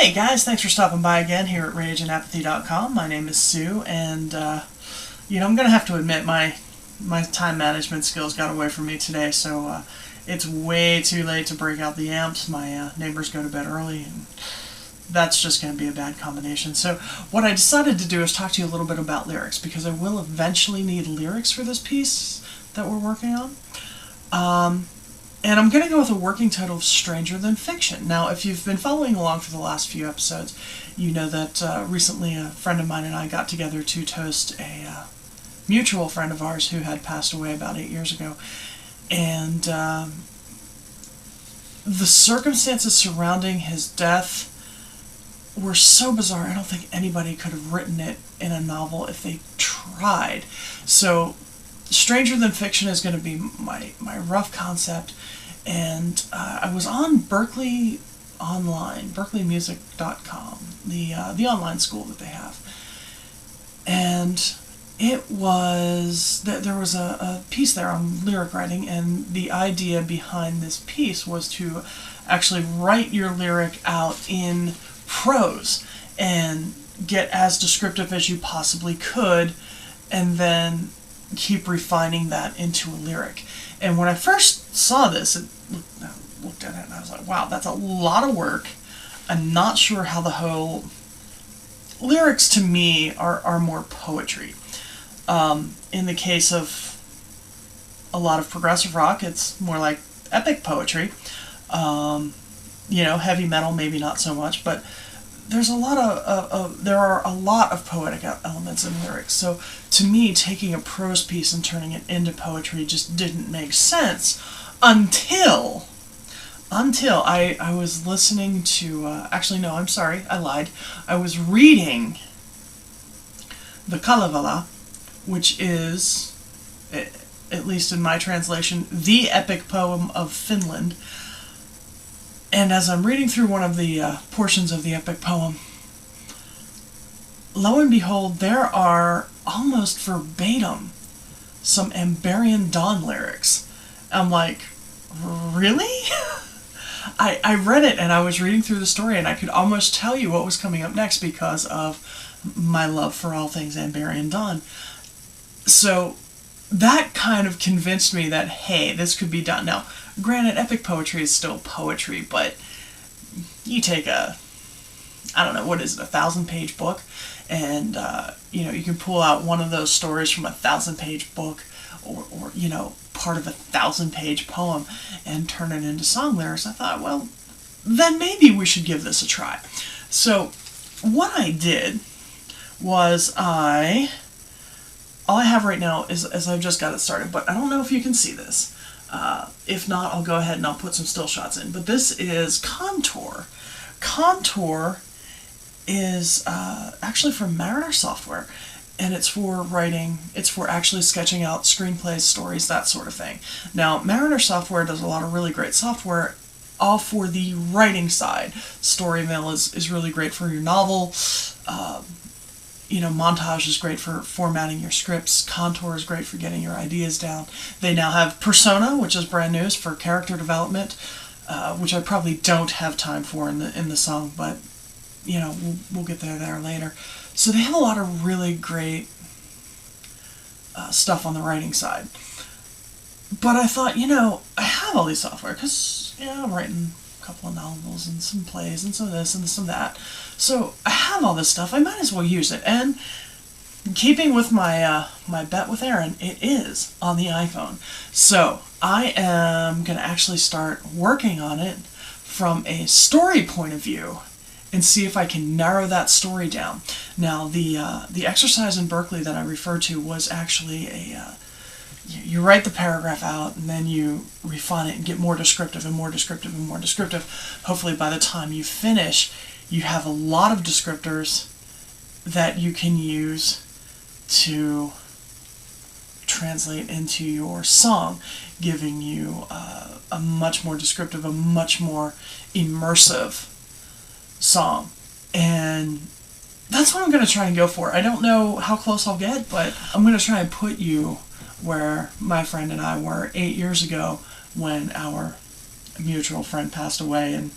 Hey guys, thanks for stopping by again here at RageandApathy.com. My name is Sue, and I'm gonna have to admit my time management skills got away from me today, so it's way too late to break out the amps. My neighbors go to bed early, and that's just gonna be a bad combination. So what I decided to do is talk to you a little bit about lyrics, because I will eventually need lyrics for this piece that we're working on. And I'm going to go with a working title of Stranger Than Fiction. Now, if you've been following along for the last few episodes, you know that recently a friend of mine and I got together to toast a mutual friend of ours who had passed away about 8 years ago. And the circumstances surrounding his death were so bizarre, I don't think anybody could have written it in a novel if they tried. So Stranger Than Fiction is going to be my rough concept, and I was on Berklee Online, berkeleymusic.com, the online school that they have, and it was there was a piece there on lyric writing, and the idea behind this piece was to actually write your lyric out in prose and get as descriptive as you possibly could, and then keep refining that into a lyric. And when I first saw this, I looked at it and I was like, wow, that's a lot of work. I'm not sure how the whole lyrics to me are more poetry. In the case of a lot of progressive rock, it's more like epic poetry. Heavy metal maybe not so much, but there are a lot of poetic elements in lyrics. So to me, taking a prose piece and turning it into poetry just didn't make sense until I was listening to, actually no, I'm sorry, I lied. I was reading the Kalevala, which is, at least in my translation, the epic poem of Finland. And as I'm reading through one of the portions of the epic poem, lo and behold, there are almost verbatim some Amberian Dawn lyrics. I'm like, really? I read it and I was reading through the story and I could almost tell you what was coming up next because of my love for all things Amberian Dawn. So that kind of convinced me that, hey, this could be done. Now, granted, epic poetry is still poetry, but you take a 1,000-page book, and you can pull out one of those stories from a 1,000-page book, or part of a 1,000-page poem, and turn it into song lyrics. I thought, well, then maybe we should give this a try. So what I did was all I have right now is I've just got it started, but I don't know if you can see this. If not, I'll go ahead and I'll put some still shots in. But this is Contour. Contour is actually from Mariner Software, and it's for actually sketching out screenplays, stories, that sort of thing. Now, Mariner Software does a lot of really great software, all for the writing side. Storymill is really great for your novel. Montage is great for formatting your scripts. Contour is great for getting your ideas down. They now have Persona, which is brand new, for character development, which I probably don't have time for in the song, but we'll get there later. So they have a lot of really great stuff on the writing side. But I thought, I have all these software because I'm writing a couple of novels and some plays and some of this and some of that. So I have all this stuff, I might as well use it. And keeping with my my bet with Aaron, it is on the iPhone. So I am going to actually start working on it from a story point of view and see if I can narrow that story down. Now, the exercise in Berklee that I referred to was actually you write the paragraph out and then you refine it and get more descriptive and more descriptive and more descriptive. Hopefully by the time you finish, you have a lot of descriptors that you can use to translate into your song, giving you a much more descriptive, a much more immersive song. And that's what I'm going to try and go for. I don't know how close I'll get, but I'm going to try and put you where my friend and I were 8 years ago when our mutual friend passed away, and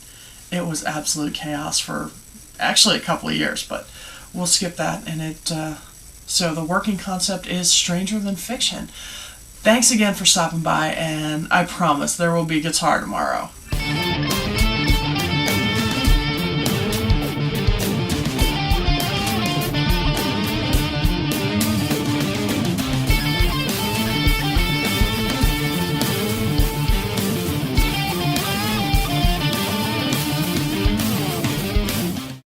it was absolute chaos for actually a couple of years, but we'll skip that. And so the working concept is Stranger Than Fiction. Thanks again for stopping by, and I promise there will be guitar tomorrow.